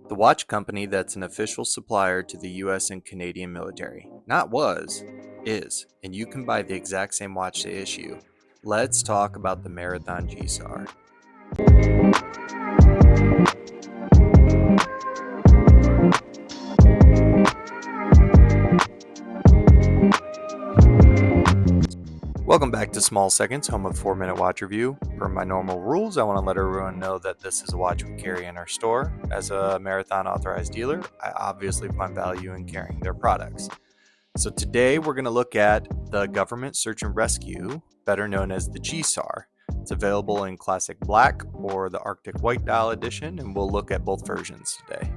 The watch company that's an official supplier to the US and Canadian military. Not was, is, and you can buy the exact same watch they issue. Let's talk about the Marathon GSAR. Welcome back to Small Seconds, home of 4-minute watch review. Per my normal rules, I want to let everyone know that this is a watch we carry in our store. As a Marathon authorized dealer, I obviously find value in carrying their products. So today we're going to look at the Government Search and Rescue, better known as the GSAR. It's available in Classic Black or the Arctic White Dial Edition, and we'll look at both versions today.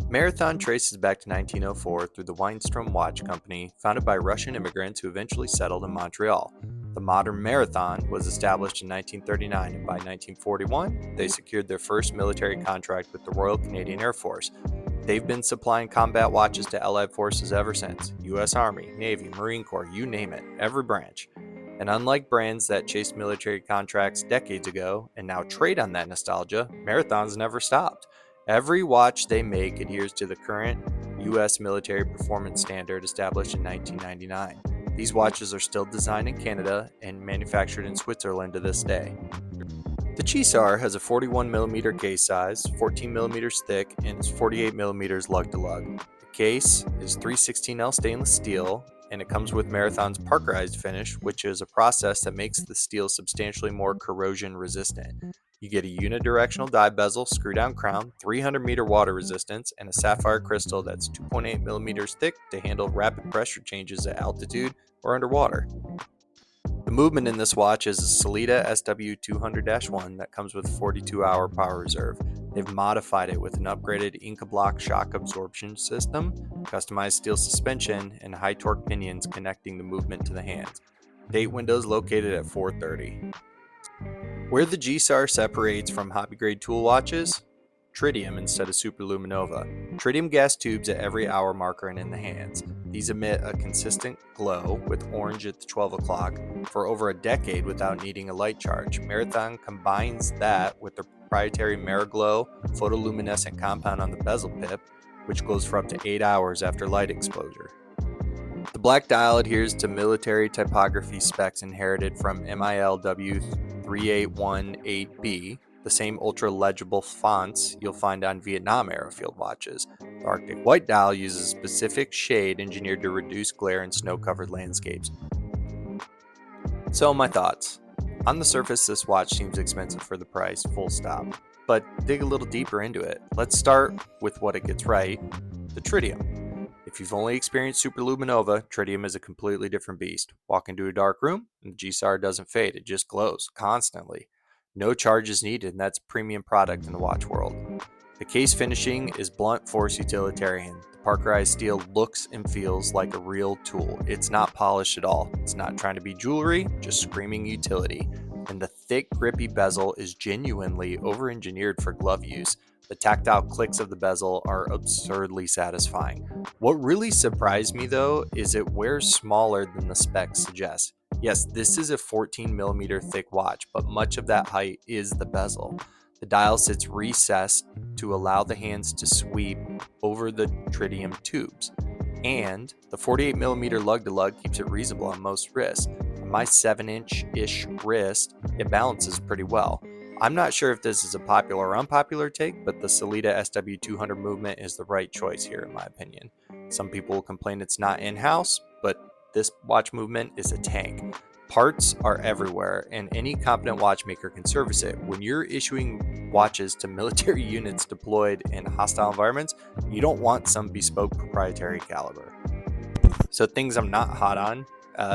Marathon traces back to 1904 through the Weinstrom Watch Company, founded by Russian immigrants who eventually settled in Montreal. The modern Marathon was established in 1939, and by 1941, they secured their first military contract with the Royal Canadian Air Force. They've been supplying combat watches to Allied forces ever since. U.S. Army, Navy, Marine Corps, you name it, every branch. And unlike brands that chased military contracts decades ago and now trade on that nostalgia, Marathon's never stopped. Every watch they make adheres to the current U.S. military performance standard established in 1999. These watches are still designed in Canada and manufactured in Switzerland to this day. The GSAR has a 41mm case size, 14mm thick, and is 48mm lug-to-lug. The case is 316L stainless steel, and it comes with Marathon's parkerized finish, which is a process that makes the steel substantially more corrosion resistant. You get a unidirectional die bezel, screw-down crown, 300-meter water resistance, and a sapphire crystal that's 2.8mm thick to handle rapid pressure changes at altitude or underwater. The movement in this watch is a Sellita SW200-1 that comes with 42-hour power reserve. They've modified it with an upgraded Inca block shock absorption system, customized steel suspension, and high-torque pinions connecting the movement to the hands. Date window is located at 4:30. Where the GSAR separates from hobby-grade tool watches, Tritium instead of Super-LumiNova. Tritium gas tubes at every hour marker and in the hands. These emit a consistent glow with orange at the 12 o'clock for over a decade without needing a light charge. Marathon combines that with their proprietary MaraGlo photoluminescent compound on the bezel pip, which glows for up to 8 hours after light exposure. The black dial adheres to military typography specs inherited from MIL-W3818B, the same ultra-legible fonts you'll find on Vietnam airfield watches. The Arctic White Dial uses a specific shade engineered to reduce glare in snow-covered landscapes. So my thoughts. On the surface, this watch seems expensive for the price, full stop. But dig a little deeper into it. Let's start with what it gets right, the Tritium. If you've only experienced Super-LumiNova, Tritium is a completely different beast. Walk into a dark room, and the GSAR doesn't fade, it just glows constantly. No charge is needed, and that's a premium product in the watch world. The case finishing is blunt force utilitarian. The parkerized steel looks and feels like a real tool. It's not polished at all. It's not trying to be jewelry, just screaming utility. And the thick, grippy bezel is genuinely over-engineered for glove use. The tactile clicks of the bezel are absurdly satisfying. What really surprised me though is it wears smaller than the specs suggest. Yes, this is a 14mm thick watch, but much of that height is the bezel. The dial sits recessed to allow the hands to sweep over the tritium tubes. And the 48mm lug-to-lug keeps it reasonable on most wrists. On my 7-inch-ish wrist, it balances pretty well. I'm not sure if this is a popular or unpopular take, but the Sellita SW200 movement is the right choice here in my opinion. Some people will complain it's not in-house, but this watch movement is a tank. Parts are everywhere, and any competent watchmaker can service it. When you're issuing watches to military units deployed in hostile environments, you don't want some bespoke proprietary caliber. So things I'm not hot on,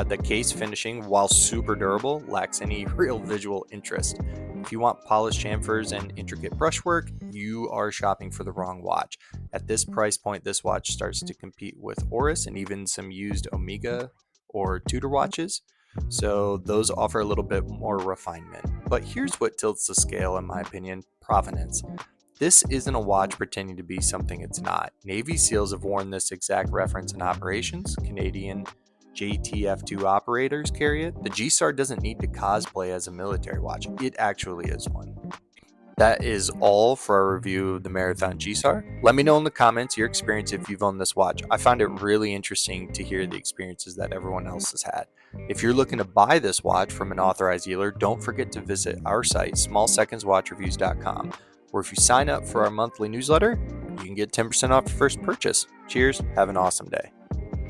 the case finishing, while super durable, lacks any real visual interest. If you want polished chamfers and intricate brushwork, you are shopping for the wrong watch. At this price point, this watch starts to compete with Oris and even some used Omega or Tudor watches. So those offer a little bit more refinement. But here's what tilts the scale in my opinion, provenance. This isn't a watch pretending to be something it's not. Navy SEALs have worn this exact reference in operations. Canadian JTF2 operators carry it. The GSAR doesn't need to cosplay as a military watch. It actually is one. That is all for our review of the Marathon GSAR. Let me know in the comments your experience if you've owned this watch. I found it really interesting to hear the experiences that everyone else has had. If you're looking to buy this watch from an authorized dealer, don't forget to visit our site, smallsecondswatchreviews.com, where if you sign up for our monthly newsletter, you can get 10% off your first purchase. Cheers, have an awesome day.